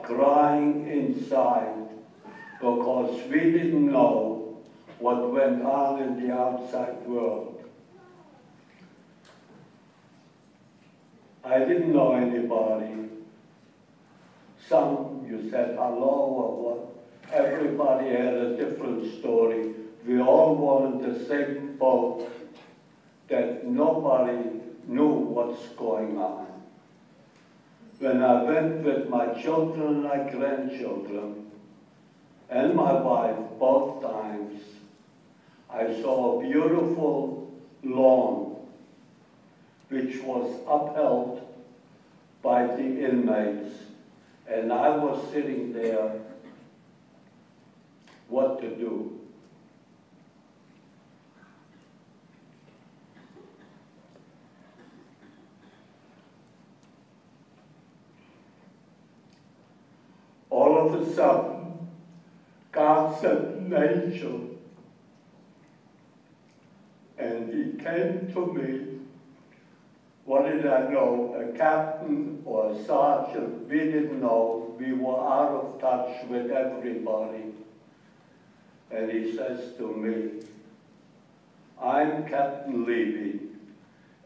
crying inside because we didn't know what went on in the outside world. I didn't know anybody. Some you said hello or what. Everybody had a different story. We all were in the same boat, that nobody knew what's going on. When I went with my children and my grandchildren and my wife both times, I saw a beautiful lawn which was upheld by the inmates, and I was sitting there, what to do. All of a sudden, God sent an angel, and he came to me. What did I know? A captain or a sergeant, we didn't know. We were out of touch with everybody. And he says to me, I'm Captain Levy,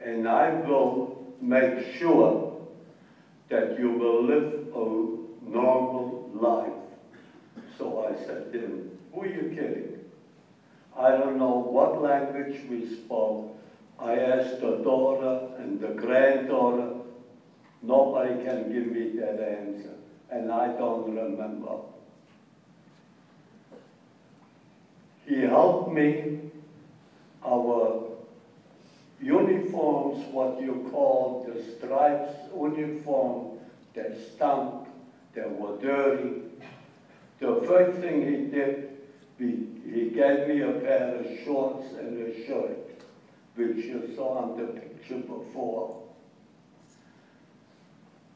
and I will make sure that you will live a normal life. So I said to him, who are you kidding? I don't know what language we spoke. I asked the daughter and the granddaughter. Nobody can give me that answer, and I don't remember. He helped me. Our uniforms, what you call the stripes uniform, they stunk, they were dirty. The first thing he did, he gave me a pair of shorts and a shirt, which you saw on the picture before.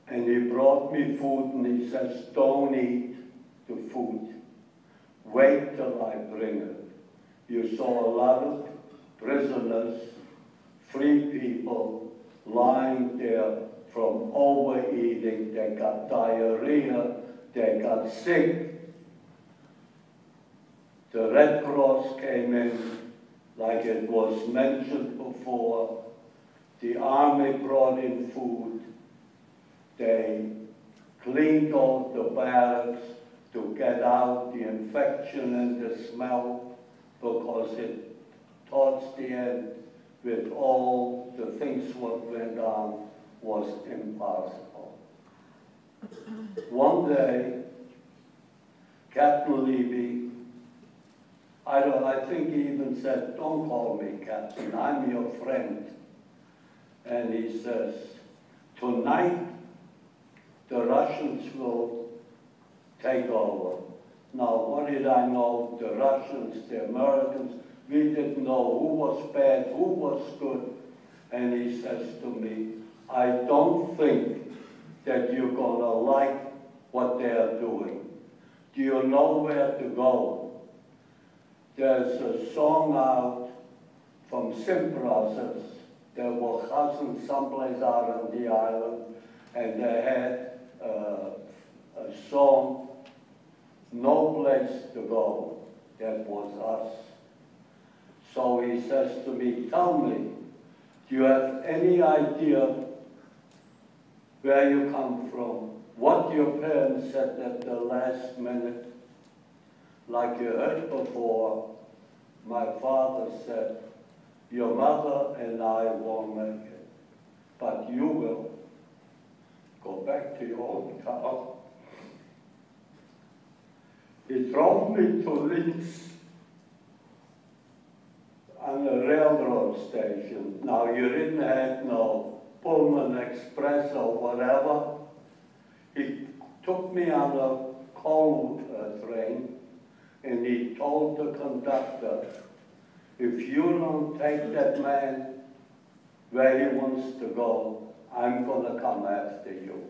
And he brought me food, and he says, don't eat the food. Wait till I bring it. You saw a lot of prisoners, free people, lying there from overeating. They got diarrhea, they got sick. The Red Cross came in, like it was mentioned before. The army brought in food. They cleaned all the barracks to get out the infection and the smell, because it, towards the end, with all the things what went on, was impossible. One day, Captain Levy, I think he even said, don't call me Captain, I'm your friend. And he says, tonight, the Russians will take over. Now, what did I know? The Russians, the Americans, we didn't know who was bad, who was good. And he says to me, I don't think that you're gonna like what they're doing. Do you know where to go? There's a song out from Sim Brothers. They were cousins someplace out on the island, and they had a song, No Place to Go. That was us. So he says to me, tell me, do you have any idea where you come from? What your parents said at the last minute? Like you heard before, my father said, your mother and I won't make it, but you will. Go back to your own town. He drove me to Linz on the railroad station. Now, you didn't have no Pullman Express or whatever. He took me on a coal train, and he told the conductor, if you don't take that man where he wants to go, I'm gonna come after you.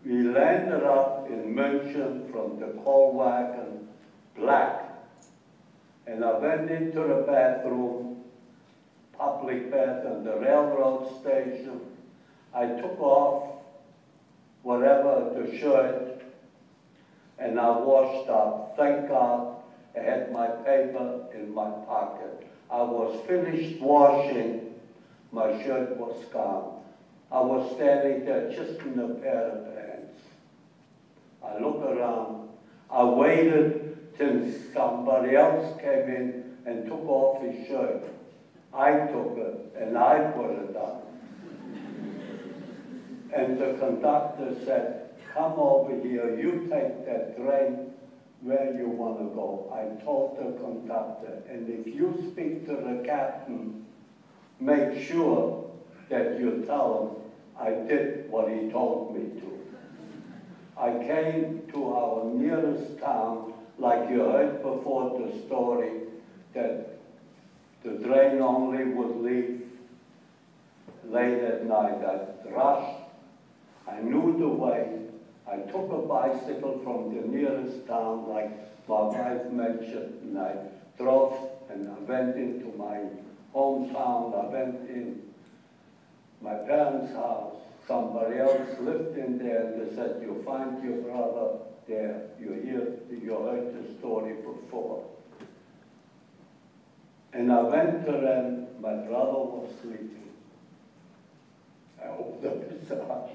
We landed up in München from the coal wagon, black. And I went into the bathroom, public bath on the railroad station. I took off whatever, the shirt, and I washed up. Thank God I had my paper in my pocket. I was finished washing, my shirt was gone. I was standing there just in a pair of pants. I look around. I waited till somebody else came in and took off his shirt. I took it and I put it on. And the conductor said, come over here, you take that train where you want to go. I told the conductor, and if you speak to the captain, make sure that you tell him I did what he told me to. I came to our nearest town, like you heard before the story, that the train only would leave late at night. I rushed, I knew the way. I took a bicycle from the nearest town, like my wife mentioned, and I drove and I went into my hometown. I went in my parents' house. Somebody else lived in there, and they said, you find your brother there. You heard the story before. And I went to them. My brother was sleeping. I opened up his eyes.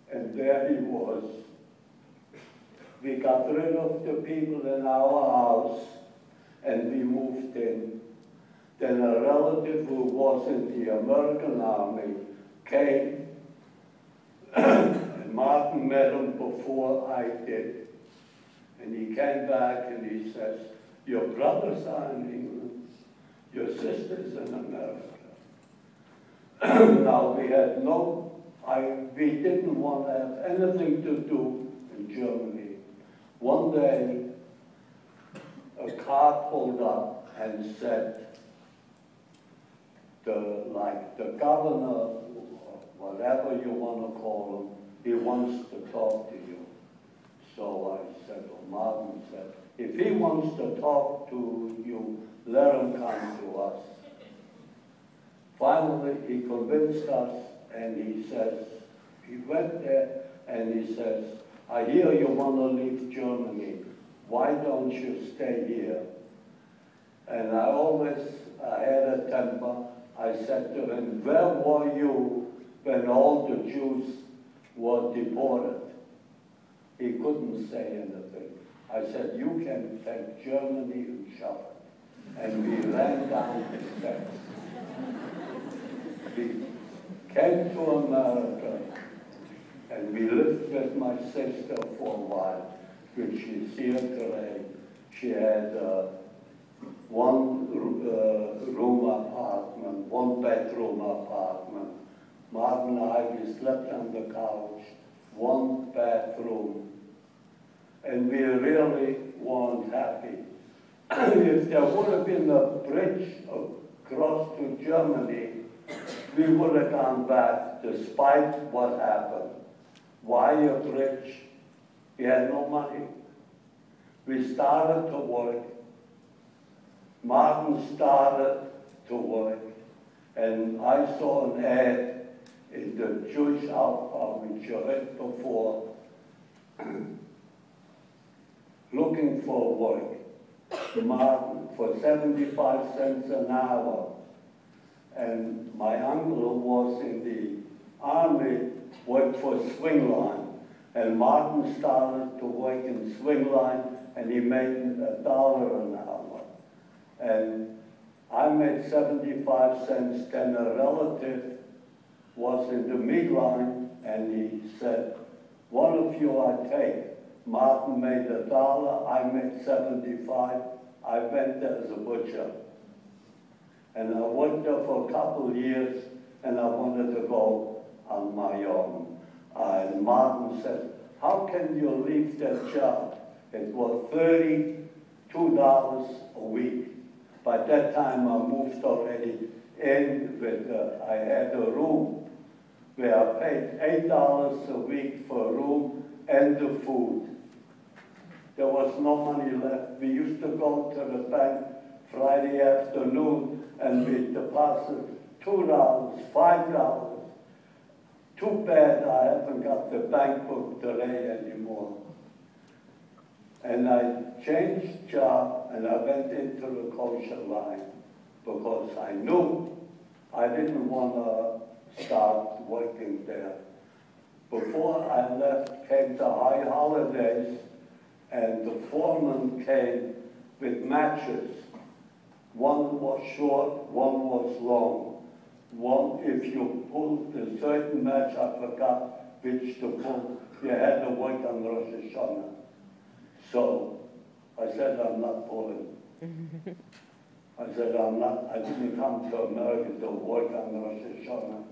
And there he was. We got rid of the people in our house and we moved in. Then a relative who was in the American Army came and Martin met him before I did. And he came back and he says, your brothers are in England, your sister's in America. Now we had we didn't want to have anything to do in Germany. One day, a car pulled up and said, the governor, whatever you want to call him, he wants to talk to you. So I said, Martin said, if he wants to talk to you, let him come to us. Finally, he convinced us, and he says, he went there, and he says, I hear you want to leave Germany. Why don't you stay here? And I had a temper. I said to him, where were you when all the Jews were deported? He couldn't say anything. I said, you can take Germany and shove it. And we ran down the steps. We came to America, and we lived with my sister for a while, which is here today. She had one-room apartment, one-bedroom apartment. Martin and I, we slept on the couch, one bathroom, and we really weren't happy. If there would have been a bridge across to Germany, we would have gone back despite what happened. Why a bridge? We had no money. We started to work. Martin started to work. And I saw an ad in the Jewish Alpha, which you heard before, looking for work. Martin, for 75 cents an hour. And my uncle was in the army, worked for Swing Line. And Martin started to work in Swing Line, and he made $1 an hour. And I made 75 cents. Then a relative was in the meat line, and he said, one of you I take. Martin made $1, I made 75. I went there as a butcher. And I worked there for a couple of years, and I wanted to go on my own. And Martin said, how can you leave that job? It was $32 a week. By that time, I moved already in with, I had a room where I paid $8 a week for a room and the food. There was no money left. We used to go to the bank Friday afternoon, and we deposit $2, $5. Too bad I haven't got the bank book today anymore. And I changed job, and I went into the kosher line because I knew I didn't want to start working there. Before I left came the high holidays, and the foreman came with matches. One was short, one was long. One, if you pulled a certain match, I forgot which to pull, you had to work on Rosh Hashanah. So I said, I'm not pulling. I said, I didn't come to America to work on Rosh Hashanah.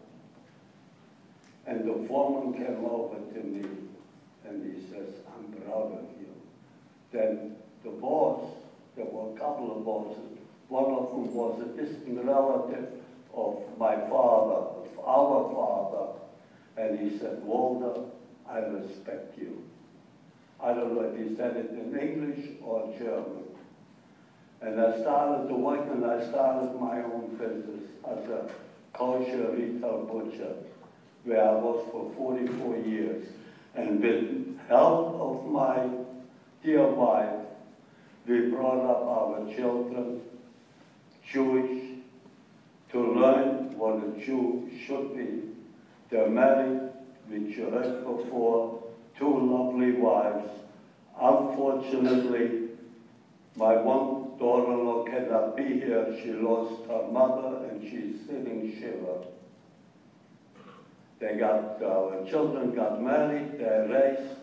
And the foreman came over to me, and he says, I'm proud of you. Then the boss, there were a couple of bosses. One of them was a distant relative of my father, of our father. And he said, Walter, I respect you. I don't know if he said it in English or German. And I started to work, and I started my own business as a kosher retail butcher, where I was for 44 years. And with help of my dear wife, we brought up our children Jewish, to learn what a Jew should be. They're married, which you heard before, 2 lovely wives. Unfortunately, my one daughter-in-law cannot be here. She lost her mother, and she's sitting Shiva. Our children got married, they raised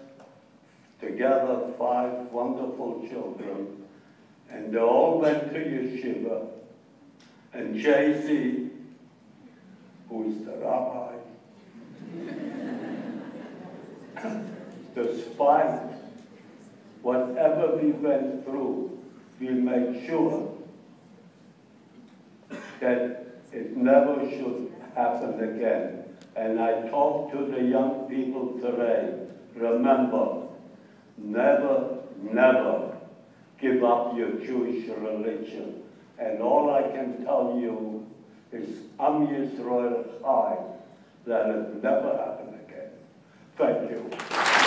together 5 wonderful children, and they all went to yeshiva. And JC, who is the rabbi, despite whatever we went through, we made sure that it never should happen again. And I talk to the young people today, remember, never, never give up your Jewish religion. And all I can tell you is, Am Yisrael Chai, that it never happen again. Thank you.